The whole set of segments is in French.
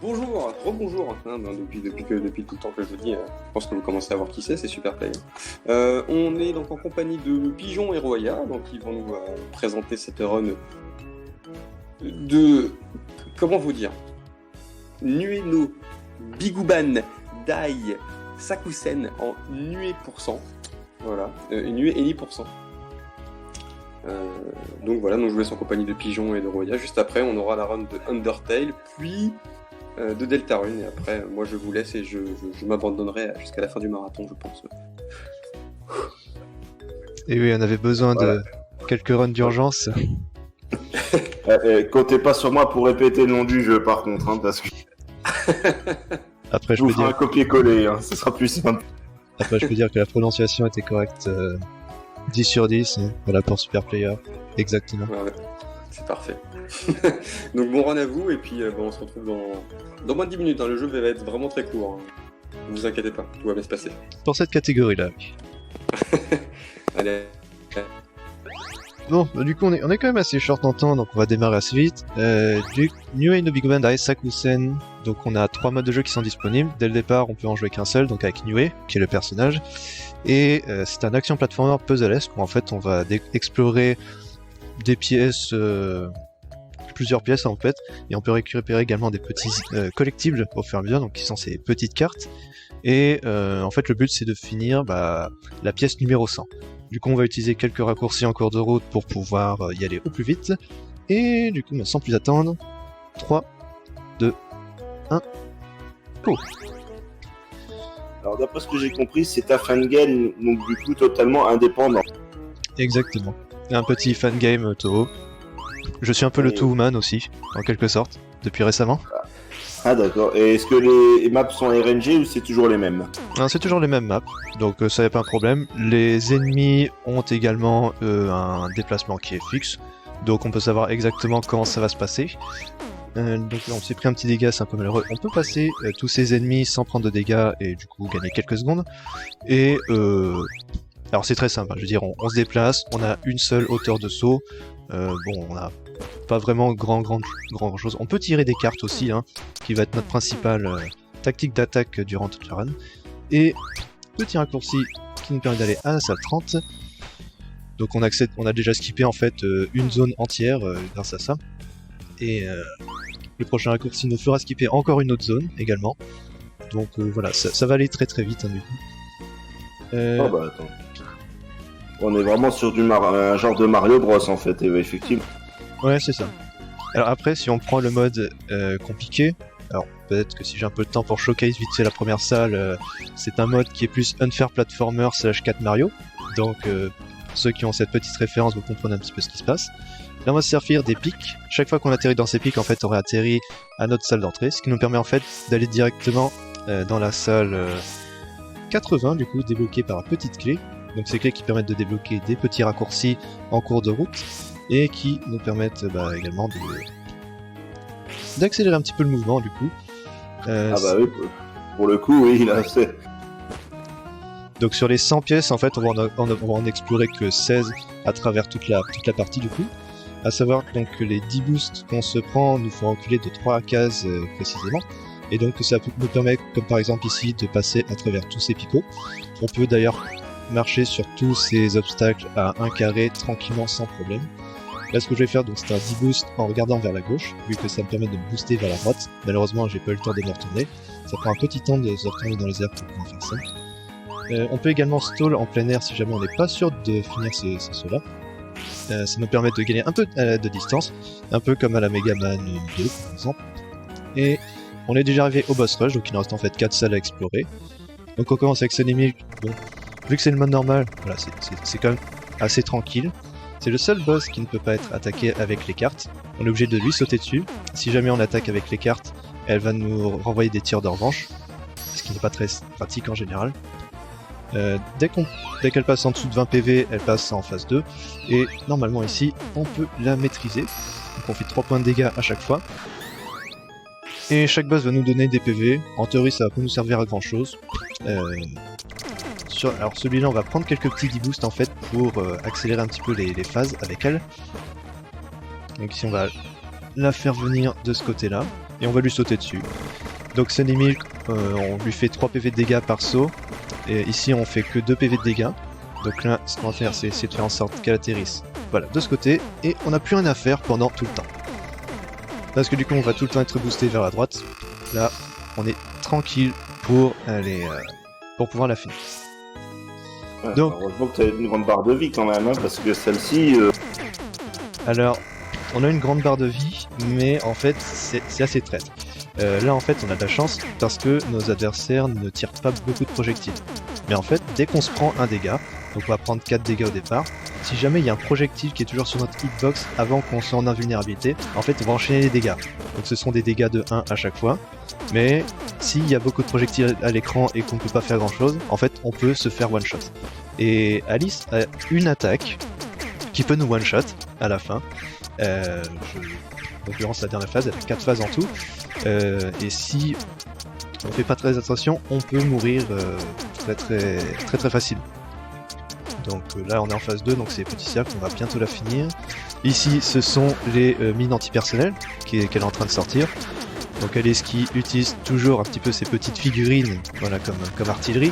Rebonjour, hein, depuis tout le temps que je le dis, je pense que vous commencez à voir qui c'est Super Play. On est donc en compagnie de Pigeon et Roya, donc ils vont nous présenter cette run de... comment vous dire, Nueno Biguban Dai Sakusen en nuée %. Voilà, nuée et ni %. Donc voilà, donc je vous laisse en compagnie de Pigeon et de Roya. Juste après, on aura la run de Undertale, puis de Deltarune, et après, moi je vous laisse et je m'abandonnerai jusqu'à la fin du marathon, je pense. Et oui, on avait besoin de quelques runs d'urgence. Comptez pas sur moi pour répéter le nom du jeu par contre, hein, parce que après, je vous ferai un copier-coller, hein, ce sera plus simple. Après, je peux dire que la prononciation était correcte. 10 sur 10, hein, voilà pour Super Player. Exactement. Ouais, c'est parfait. Donc bon run à vous, et puis on se retrouve dans moins de 10 minutes. Hein. Le jeu va être vraiment très court. Hein. Ne vous inquiétez pas, tout va bien se passer. Pour cette catégorie-là, oui. Allez. Bon, du coup, on est quand même assez short en temps, donc on va démarrer assez vite. Du Nueno Biguban Dai Sakusen, donc on a 3 modes de jeu qui sont disponibles. Dès le départ, on peut en jouer qu'un seul, donc avec Nue, qui est le personnage. Et c'est un action platformer puzzlesque où en fait on va explorer des pièces, plusieurs pièces en fait, et on peut récupérer également des petits collectibles au fur et à mesure, donc qui sont ces petites cartes. Et en fait le but c'est de finir la pièce numéro 100. Du coup on va utiliser quelques raccourcis en cours de route pour pouvoir y aller au plus vite. Et du coup sans plus attendre, 3, 2, 1, go! Alors d'après ce que j'ai compris, c'est un fangame, donc du coup totalement indépendant. Exactement. Un petit fangame Toho. Je suis un peu le Two-Man aussi, en quelque sorte, depuis récemment. Ah d'accord, et est-ce que les maps sont RNG ou c'est toujours les mêmes? Non, c'est toujours les mêmes maps, donc ça n'est pas un problème. Les ennemis ont également un déplacement qui est fixe, donc on peut savoir exactement comment ça va se passer. Donc là on s'est pris un petit dégât, c'est un peu malheureux. On peut passer tous ces ennemis sans prendre de dégâts et du coup gagner quelques secondes. Et alors c'est très simple, hein. Je veux dire on se déplace, on a une seule hauteur de saut. Bon, on a pas vraiment grand chose. On peut tirer des cartes aussi, hein, qui va être notre principale tactique d'attaque durant toute la run. Et petit raccourci qui nous permet d'aller à la salle 30. Donc on a déjà skippé en fait une zone entière grâce à ça. Et le prochain raccourci nous fera skipper encore une autre zone également. Donc voilà, ça va aller très très vite, hein, du coup. Oh bah attends. On est vraiment sur un genre de Mario Bros en fait, effectivement. Ouais, c'est ça. Alors après, si on prend le mode compliqué, alors peut-être que si j'ai un peu de temps pour showcase vite fait la première salle, c'est un mode qui est plus Unfair Platformer / 4 Mario. Donc ceux qui ont cette petite référence, vous comprenez un petit peu ce qui se passe. Là on va se servir des pics. Chaque fois qu'on atterrit dans ces pics, en fait on réatterrit à notre salle d'entrée, ce qui nous permet en fait d'aller directement dans la salle 80, du coup débloquée par petite clé. Donc ces clés qui permettent de débloquer des petits raccourcis en cours de route et qui nous permettent également d'accélérer un petit peu le mouvement du coup. Ah bah oui, pour le coup oui, là c'est... Donc sur les 100 pièces en fait on va en explorer que 16 à travers toute la partie du coup. A savoir donc que les 10 boosts qu'on se prend nous font reculer de 3 cases précisément. Et donc ça nous permet, comme par exemple ici, de passer à travers tous ces picots. On peut d'ailleurs marcher sur tous ces obstacles à 1 carré tranquillement sans problème. Là ce que je vais faire donc c'est un 10 boost en regardant vers la gauche, vu que ça me permet de me booster vers la droite. Malheureusement j'ai pas eu le temps de me retourner. Ça prend un petit temps de se retourner dans les airs pour pouvoir faire ça. On peut également stall en plein air si jamais on n'est pas sûr de finir ces sauts-là. Ça nous permet de gagner un peu de distance, un peu comme à la Mega Man 2 par exemple. Et on est déjà arrivé au boss rush, donc il nous reste en fait 4 salles à explorer. Donc on commence avec ce ennemi, bon, vu que c'est le mode normal, voilà, c'est quand même assez tranquille. C'est le seul boss qui ne peut pas être attaqué avec les cartes. On est obligé de lui sauter dessus. Si jamais on attaque avec les cartes, elle va nous renvoyer des tirs de revanche, ce qui n'est pas très pratique en général. Dès qu'elle passe en dessous de 20 PV, elle passe en phase 2, et normalement ici, on peut la maîtriser. Donc on fait 3 points de dégâts à chaque fois. Et chaque boss va nous donner des PV, en théorie ça va pas nous servir à grand chose. Alors celui-là on va prendre quelques petits 10 boosts en fait pour accélérer un petit peu les phases avec elle. Donc ici on va la faire venir de ce côté-là. et on va lui sauter dessus. Donc Sunny on lui fait 3 PV de dégâts par saut, et ici on fait que 2 PV de dégâts. Donc là, ce qu'on va faire, c'est essayer de faire en sorte qu'elle atterrisse, voilà, de ce côté, et on n'a plus rien à faire pendant tout le temps. Parce que du coup, on va tout le temps être boosté vers la droite. Là, on est tranquille pour aller, pour pouvoir la finir. Ouais, donc, heureusement que tu as une grande barre de vie quand même, hein, parce que celle-ci. Alors, on a une grande barre de vie, mais en fait, c'est assez traître. Là, en fait, on a de la chance parce que nos adversaires ne tirent pas beaucoup de projectiles. Mais en fait, dès qu'on se prend un dégât, donc on va prendre 4 dégâts au départ, si jamais il y a un projectile qui est toujours sur notre hitbox avant qu'on soit en invulnérabilité, en fait, on va enchaîner les dégâts. Donc ce sont des dégâts de 1 à chaque fois. Mais s'il y a beaucoup de projectiles à l'écran et qu'on ne peut pas faire grand chose, en fait, on peut se faire one shot. Et Alice a une attaque qui peut nous one shot à la fin. En l'occurrence, la dernière phase, elle a 4 phases en tout. Et si on fait pas très attention, on peut mourir très facile. Donc là on est en phase 2, donc c'est petit cercle, on va bientôt la finir. Ici ce sont les mines antipersonnelles qu'elle est en train de sortir. Donc Alice qui utilise toujours un petit peu ses petites figurines, voilà, comme artillerie.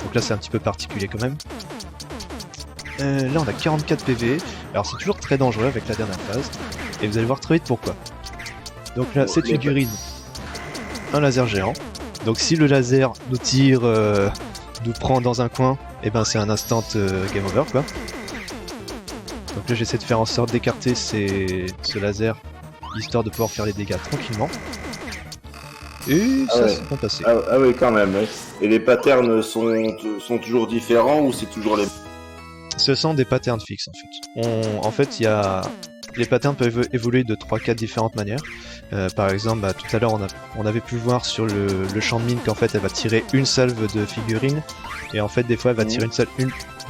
Donc là c'est un petit peu particulier quand même. Là on a 44 PV, alors c'est toujours très dangereux avec la dernière phase, et vous allez voir très vite pourquoi. Donc là cette figurine, un laser géant. Donc si le laser nous tire, nous prend dans un coin, et ben c'est un instant game over quoi. Donc là j'essaie de faire en sorte d'écarter ce laser, histoire de pouvoir faire les dégâts tranquillement. Et ça s'est bien passé. Ah oui quand même. Ouais. Et les patterns sont toujours différents ou c'est toujours les... Ce sont des patterns fixes en fait. Les patterns peuvent évoluer de 3-4 différentes manières. Par exemple, tout à l'heure on avait pu voir sur le champ de mine qu'en fait elle va tirer une salve de figurines, et en fait des fois elle va tirer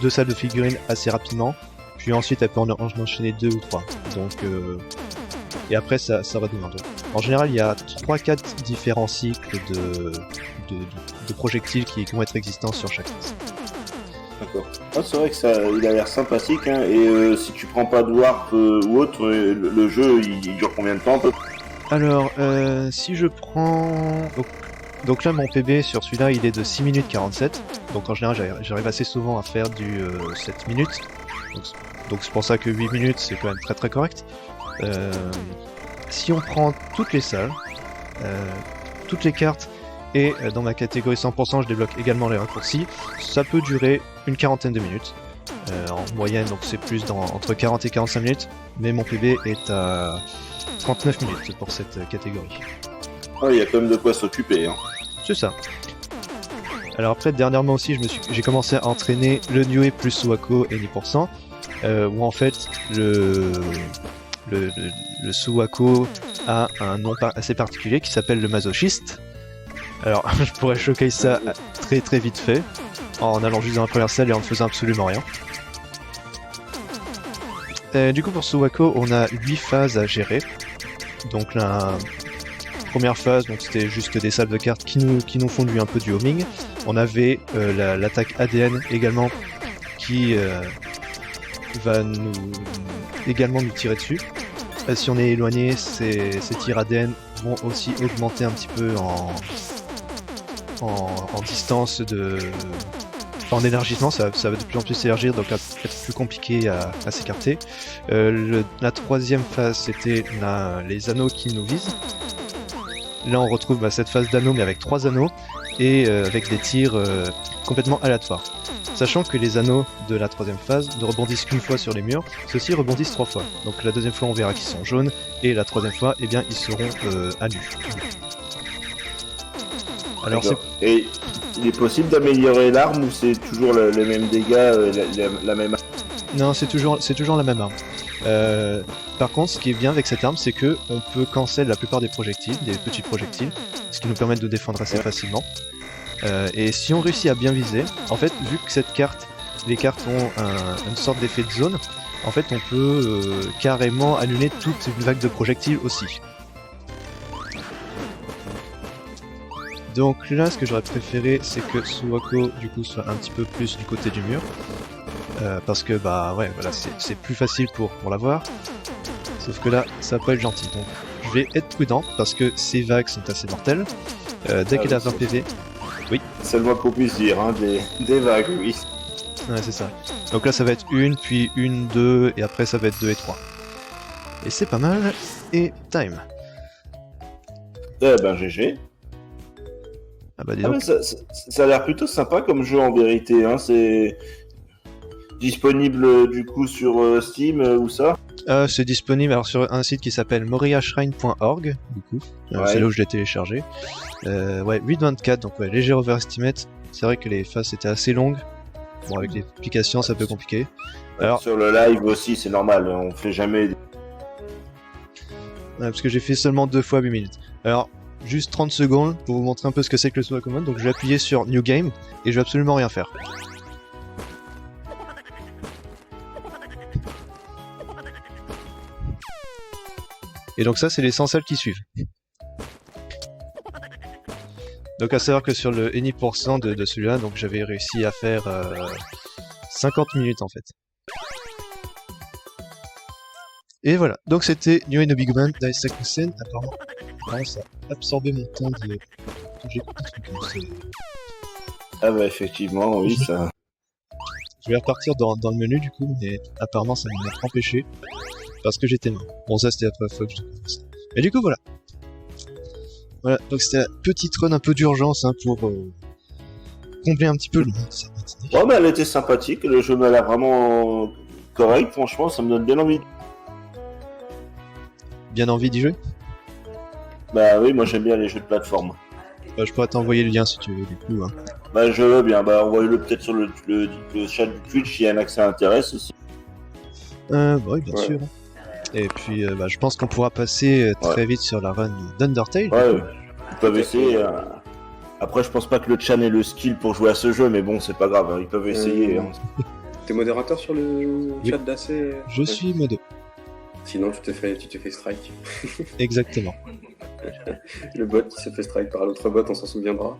deux salves de figurines assez rapidement, puis ensuite elle peut en enchaîner 2 ou 3. Donc et après ça redemande. En général il y a 3-4 différents cycles de projectiles qui vont être existants sur chaque phase. D'accord. Ah, c'est vrai que il a l'air sympathique, hein. Et si tu prends pas de warp ou autre, le jeu il dure combien de temps à peu près ? Alors, si je prends... Donc là, mon PB sur celui-là, il est de 6 minutes 47. Donc en général, j'arrive assez souvent à faire du 7 minutes. Donc c'est pour ça que 8 minutes, c'est quand même très très correct. Si on prend toutes les salles, toutes les cartes, et dans ma catégorie 100%, je débloque également les raccourcis, ça peut durer une quarantaine de minutes. En moyenne, donc c'est plus entre 40 et 45 minutes, mais mon PB est à 39 minutes pour cette catégorie. Ah, il y a quand même de quoi s'occuper, hein. C'est ça. Alors après, dernièrement aussi, j'ai commencé à entraîner le Niue plus Suwako et 10%, où en fait, le Suwako a un nom assez particulier qui s'appelle le masochiste. Alors, je pourrais choquer ça très très vite fait, en allant juste dans la première salle et en ne faisant absolument rien. Du coup, pour Suwako, on a 8 phases à gérer. Donc la première phase, donc c'était juste des salles de cartes qui nous font un peu du homing. On avait l'attaque ADN également qui va également nous tirer dessus. Si on est éloigné, ces tirs ADN vont aussi augmenter un petit peu en distance en élargissement, ça va de plus en plus s'élargir, donc être plus compliqué à s'écarter. La troisième phase, c'était les anneaux qui nous visent. Là on retrouve cette phase d'anneaux mais avec 3 anneaux et avec des tirs complètement aléatoires. Sachant que les anneaux de la troisième phase ne rebondissent qu'une fois sur les murs, ceux-ci rebondissent 3 fois. Donc la deuxième fois on verra qu'ils sont jaunes, et la troisième fois, eh bien, ils seront à nu. Alors et il est possible d'améliorer l'arme ou c'est toujours les mêmes dégâts, la même arme ? Non, c'est toujours la même arme. Par contre, ce qui est bien avec cette arme, c'est que on peut cancel la plupart des projectiles, des petits projectiles, ce qui nous permet de défendre assez facilement. Et si on réussit à bien viser, en fait, vu que les cartes ont une sorte d'effet de zone, en fait, on peut carrément annuler toute une vague de projectiles aussi. Donc là, ce que j'aurais préféré, c'est que Suwako, du coup, soit un petit peu plus du côté du mur. Parce que, c'est plus facile pour l'avoir. Sauf que là, ça va pas être gentil. Donc, je vais être prudent parce que ces vagues sont assez mortelles. Dès qu'elle a 20 PV, C'est le moins qu'on puisse dire, hein, des vagues, oui. ouais, c'est ça. Donc là, ça va être une, puis une, deux, et après, ça va être 2 et 3. Et c'est pas mal. Et time. Eh ben, GG. Ah bah dis Ah, donc. mais ça a l'air plutôt sympa comme jeu en vérité, hein. C'est disponible du coup sur Steam ou ça? C'est disponible alors, sur un site qui s'appelle moriashrine.org, du coup. Ouais. C'est là où je l'ai téléchargé. Ouais, 8.24, donc ouais, léger overestimate. C'est vrai que les phases étaient assez longues. Bon, avec les applications, c'est un peu compliqué. Alors, Sur le live aussi, c'est normal, on fait jamais. parce que j'ai fait seulement 2 fois 8 minutes. Alors, juste 30 secondes pour vous montrer un peu ce que c'est que le Sudoku. Donc je vais appuyer sur New Game et je vais absolument rien faire. Et donc ça, c'est les 100 salles qui suivent. Donc à savoir que sur le any% de celui-là, donc j'avais réussi à faire 50 minutes en fait. Et voilà, donc c'était New No Big Man d'Aisakusen. Apparemment, ça a absorbé mon temps de... J'ai compris ce truc, hein, Ah bah effectivement, oui, ça... Je vais repartir dans le menu du coup, mais apparemment ça m'a empêché. Parce que j'étais mort. Bon, ça c'était la première fois que je faisais ça. Mais du coup, voilà. Voilà, donc c'était la petite run un peu d'urgence hein, pour combler un petit peu le monde de cette matinée. Ouais, mais elle était sympathique, le jeu m'a l'air vraiment correct, franchement, ça me donne bien envie. Bien envie d'y jouer? Bah oui, moi j'aime bien les jeux de plateforme. Je pourrais t'envoyer le lien si tu veux, du coup. Hein. Bah je veux bien, bah envoyez-le peut-être sur le chat du Twitch si y en a que ça intéresse aussi. Bah oui, bien sûr. Et puis, je pense qu'on pourra passer très vite sur la run d'Undertale. Ouais, ils peuvent essayer. Après, je pense pas que le chan ait le skill pour jouer à ce jeu, mais bon, c'est pas grave, hein, ils peuvent essayer. Hein. T'es modérateur sur le chat d'AC? Je suis modo. Sinon, tu t'es fait strike. Exactement. Le bot qui s'est fait strike par l'autre bot, on s'en souviendra.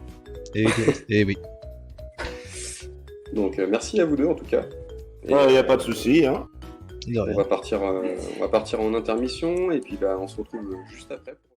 Et oui. Donc, merci à vous deux en tout cas. Y a pas de souci, hein. De rien. On va partir en intermission et puis on se retrouve juste après.